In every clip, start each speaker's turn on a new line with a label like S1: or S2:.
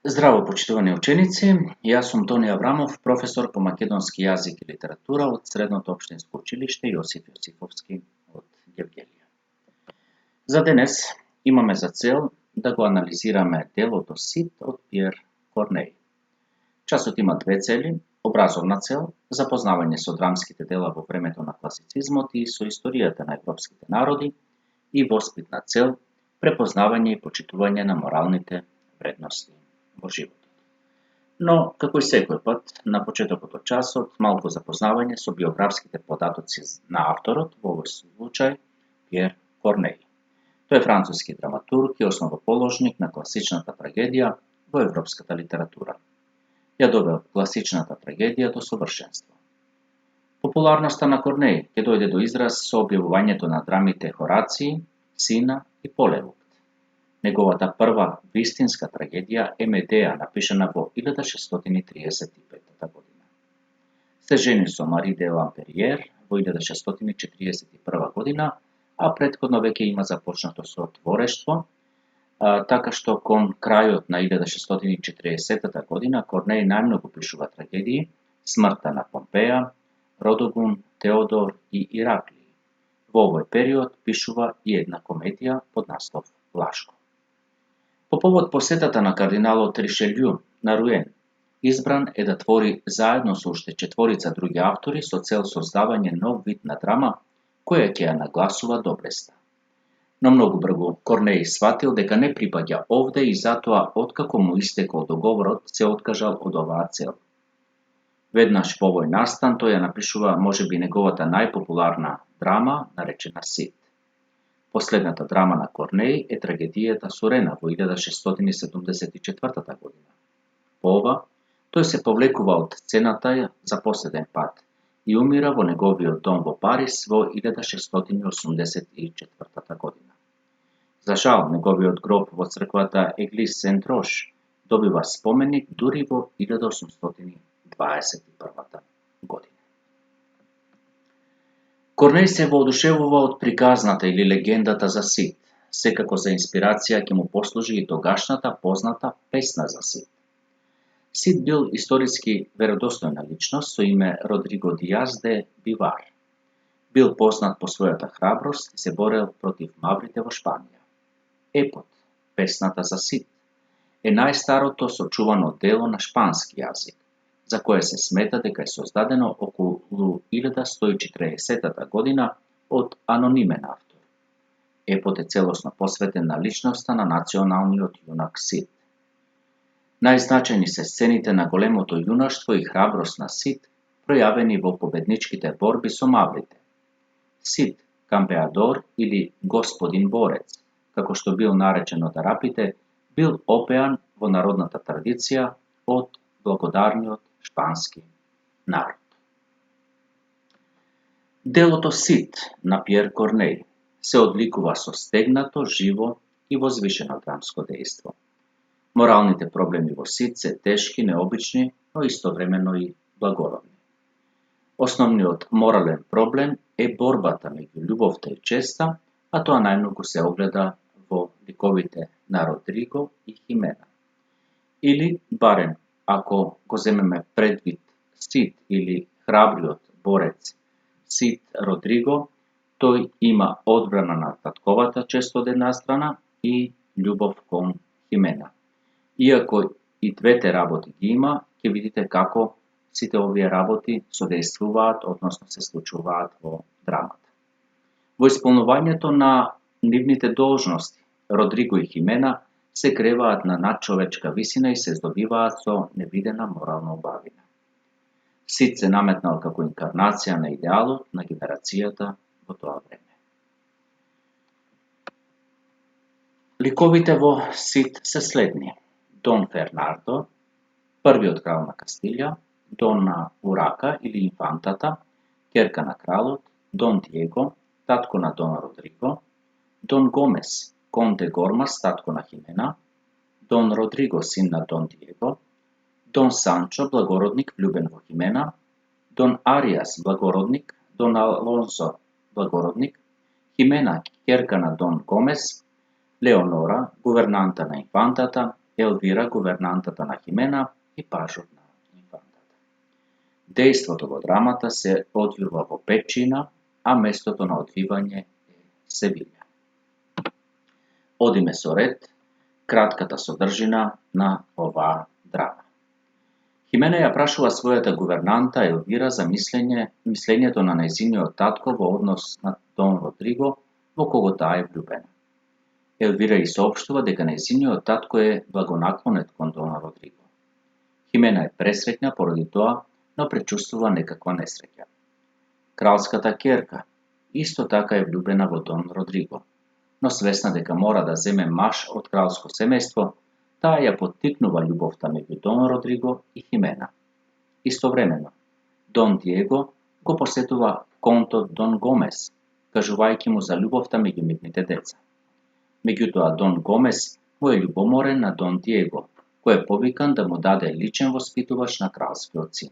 S1: Здраво, почитувани ученици, јас сум Тони Аврамов, професор по македонски јазик и литература од Средното општинско училиште Јосип Јосифовски од Гевгелија. За денес имаме за цел да го анализираме делото Сид од Пиер Корнеј. Часот има две цели: образовна цел, запознавање со драмските дела во времето на класицизмот и со историјата на европските народи, и воспитна цел, препознавање и почитување на моралните вредности во животот. Но, како и секој пат, на почетокот од часот, малку запознавање со биографските податоци на авторот, во овој случај Пиер Корнеј. Тој е француски драматург и основоположник на класичната трагедија во европската литература. Ја довел класичната трагедија до совршенство. Популарноста на Корнеј ќе дојде до израз со објавувањето на драмите Хораци, Сина и Полевукт. Неговата прва вистинска трагедија е Медеја, напишана во 1635 година. Се жени со Мари де Лампериер во 1641 година, а претходно веќе има започнато со творештво, така што кон крајот на 1640 година Корнеј најмногу пишува трагедии: Смртта на Помпеја, Родогун, Теодор и Ираклии. Во овој период пишува и една комедија под наслов Лашко. По повод посетата на кардиналот Ришелју на Руен, избран е да твори заедно со уште четворица други автори со цел создавање нов вид на драма која ќе ја нагласува доблеста. Но многу брзо Корнеј сватил дека не припаѓа овде и затоа, откако му истекол договорот, се откажал од оваа цел. Веднаш во овој настан тој ја напишува можеби неговата најпопуларна драма, наречена Сид. Последната драма на Корнеј е трагедијата Сурена во 1674 година. По ова, тој се повлекува од сцената за последен пат и умира во неговиот дом во Париз во 1684 година. За жал, неговиот гроб во црквата Еглис Сент-Рош добива споменик дури во 1821 година. Корнеј се воодушевува од приказната или легендата за Сид. Секако за инспирација ќе му послужи и тогашната позната песна за Сид. Сид бил историски веродостојна личност со име Родриго Диас де Бивар. Бил познат по својата храброст и се борел против маврите во Шпанија. Епот, песната за Сид, е најстарото сочувано дело на шпански јазик, за кое се смета дека е создадено околу 1140 година од анонимен автор. Епот е целосно посветен на личноста на националниот јунак Сид. Најзначајни се сцените на големото јунаштво и храброст на Сид, пројавени во победничките борби со маврите. Сид, кампеадор или господин борец, како што бил наречен од арапите, бил опеан во народната традиција од благодарниот шпански народ. Делото Сид на Пиер Корнеј се одликува со стегнато, живо и возвишено драмско дејство. Моралните проблеми во Сид се тешки, необични, но истовремено и благородни. Основниот морален проблем е борбата меѓу љубовта и честа, а тоа најмногу се огледа во ликовите на Родриго и Химена. Или, барем, ако го земеме предвид Сид или храбриот борец Сид Родриго, тој има одбрана на татковата чест од една страна и љубов кон Химена. Иако и двете работи ги има, ќе видите како сите овие работи содействуваат, односно се случуваат во драмата. Во исполнувањето на нивните должности, Родриго и Химена се креваат на надчовечка висина и се здобиваат со невидена морална убавина. Сид се наметнал како инкарнација на идеалот на генерацијата во тоа време. Ликовите во Сид се следни: Дон Фернандо, првиот крал на Кастилија; Дона Урака или инфантата, ќерка на кралот; Дон Диего, татко на Дон Родриго; Дон Гомес, конде Гормас, татко на Химена; Дон Родриго, син на Дон Диего; Дон Санчо, благородник влюбен во Химена; Дон Ариас, благородник; Дон Алонсо, благородник; Химена, ќерка на Дон Гомес; Леонора, гувернанта на инфантата; Елвира, гувернантата на Химена и пажот на инфантата. Дејството во драмата се одвива во Печина, а местото на одвивање е Севиља. Одиме со ред кратката содржина на оваа драма. Химена ја прашува својата гувернанта Елвира за мислењето на нејзиниот татко во однос на Дон Родриго, во кого таа е влюбена. Елвира и соопштува дека нејзиниот татко е благонаклонет кон Дон Родриго. Химена е пресреќна поради тоа, но пречувствува некаква несреќа. Кралската ќерка исто така е влюбена во Дон Родриго, но свесна дека мора да земе маж од кралско семејство, таа ја поттикнува љубовта меѓу Дон Родриго и Химена. Истовремено, Дон Диего го посетува контот Дон Гомес, кажувајќи му за љубовта меѓу нивните деца. Меѓутоа, Дон Гомес му е љубоморен на Дон Диего, кој е повикан да му даде личен воспитувач на кралскиот син.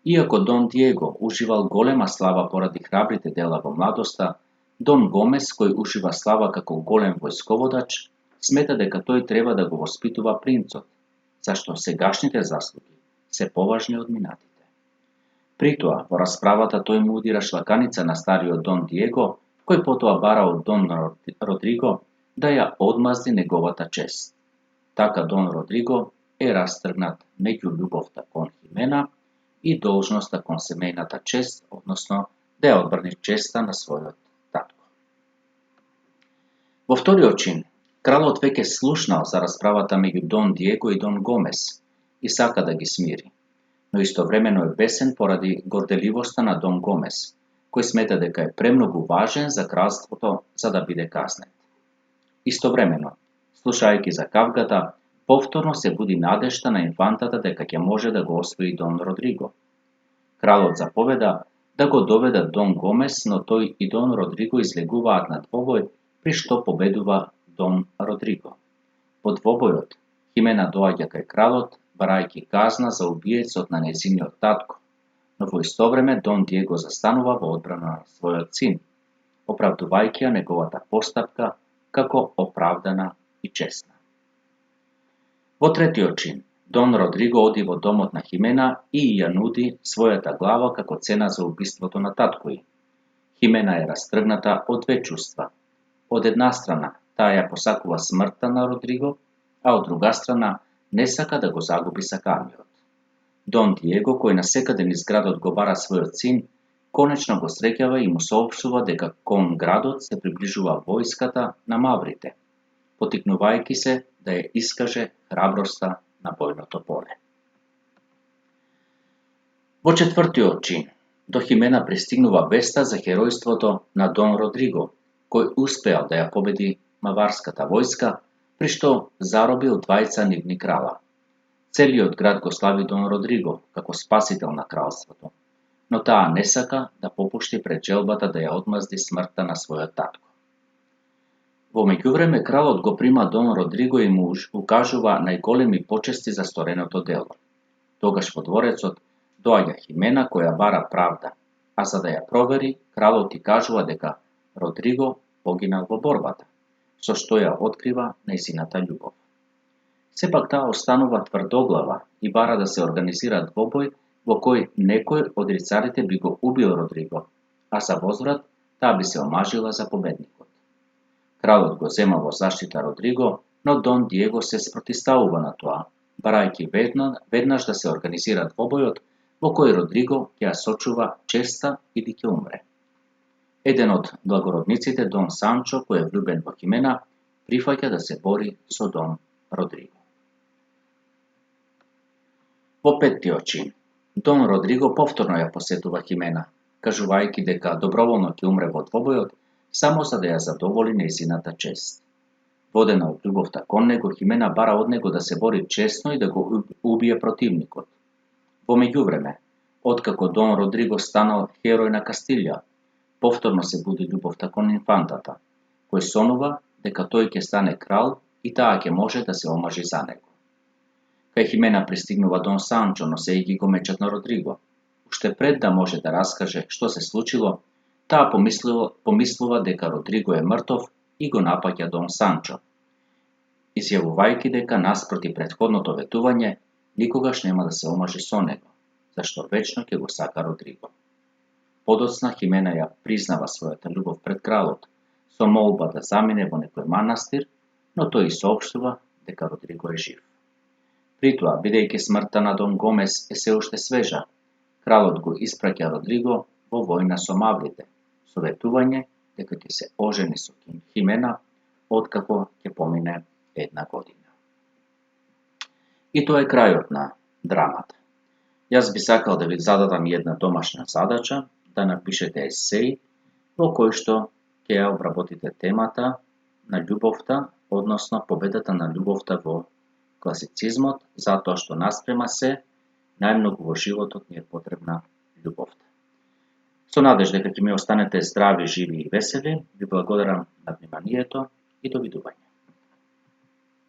S1: Иако Дон Диего уживал голема слава поради храбрите дела во младоста, Дон Гомес, кој ужива слава како голем војсководач, смета дека тој треба да го воспитува принцот, зашто сегашните заслуги се поважни од минатите. Притоа, во расправата тој му удира шлаканица на стариот Дон Диего, кој потоа бара од Дон Родриго да ја одмазди неговата чест. Така Дон Родриго е растргнат меѓу љубовта кон Химена и должноста кон семејната чест, односно да ја одбрани честа на својот татко. Во вториот чин, кралот веќе слушнал за расправата меѓу Дон Диего и Дон Гомес и сака да ги смири, но истовремено е бесен поради горделивоста на Дон Гомес, кој смета дека е премногу важен за кралството за да биде казнет. Истовремено, слушајќи за кавгата, повторно се буди надежта на инфантата дека ќе може да го освои Дон Родриго. Кралот заповеда да го доведат Дон Гомес, но тој и Дон Родриго излегуваат на двобој, при што победува Дон Родриго. Во двобојот, Химена доаѓа кај кралот, барајќи казна за убиецот на нејзиниот татко, но во исто време Дон Диего застанува во одбрана на својот син, оправдувајќи ја неговата постапка како оправдана и честна. Во третиот чин, Дон Родриго оди во домот на Химена и ја нуди својата глава како цена за убиството на татко ѝ. Химена е растргната од две чувства. Од една страна, таа ја посакува смртта на Родриго, а од друга страна, не сака да го загуби саканиот. Дон Диего, кој насекаде низ градот го бара својот син, конечно го среќава и му соопштува дека кон градот се приближува војската на маврите, потикнувајќи се да ја искаже храброста на бојното поле. Во четвртиот чин, до Химена пристигнува веста за херојството на Дон Родриго, кој успеал да ја победи маварската војска, при што заробил двајца нивни крала. Целиот град го слави Дон Родриго како спасител на кралството, но таа не сака да попушти пред желбата да ја одмазди смртта на својот татко. Во меѓувреме кралот го прима Дон Родриго и му укажува најголеми почести за стореното дело. Тогаш во дворецот доаѓа Химена која бара правда, а за да ја провери, кралот ти кажува дека Родриго погинал во борбата, со што ја открива нејзината љубов. Сепак таа останува тврдоглава и бара да се организира двобој во кој некој од рицарите би го убил Родриго, а за возврат таа би се омажила за победникот. Кралот го зема во заштита Родриго, но Дон Диего се спротивставува на тоа, барајќи веднаш да се организира двобојот во кој Родриго ќе ја сочува честа или ќе умре. Еден од благородниците, Дон Санчо, кој е влюбен во Химена, прифаќа да се бори со Дон Родриго. Во петтиот чин, Дон Родриго повторно ја посетува Химена, кажувајќи дека доброволно ќе умре во двобојот, само за да ја задоволи нејзината чест. Водена од љубовта кон него, Химена бара од него да се бори честно и да го убие противникот. Во меѓувреме, откако Дон Родриго станал херој на Кастилја, повторно се буди љубовта кон инфантата, кој сонува дека тој ќе стане крал и таа ќе може да се омажи за него. Кај Химена пристигнува Дон Санчо, носејќи го мечот на Родриго. Уште пред да може да раскаже што се случило, таа помислува дека Родриго е мртов и го напаѓа Дон Санчо. изјавувајќи дека наспроти претходното ветување, никогаш нема да се омажи со него, зашто вечно ќе го сака Родриго. Подоцна Химена ја признава својата љубов пред кралот, со молба да замине во некој манастир, но тој и соопштува дека Родриго е жив. При тоа, бидејќи смртта на Дон Гомес е се уште свежа, кралот го испраќа Родриго во војна со маврите, со ветување дека ќе се ожени со Химена откако ќе помине 1 година. И тоа е крајот на драмата. Јас би сакал да ви зададам една домашна задача, да напишете есеј во кој што ќе ја обработите темата на љубовта, односно победата на љубовта во класицизмот, затоа што наспрема се, најмногу во животот ни е потребна љубовта. Со надеж дека ќе ми останете здрави, живи и весели, ви благодарам на вниманието и довидување.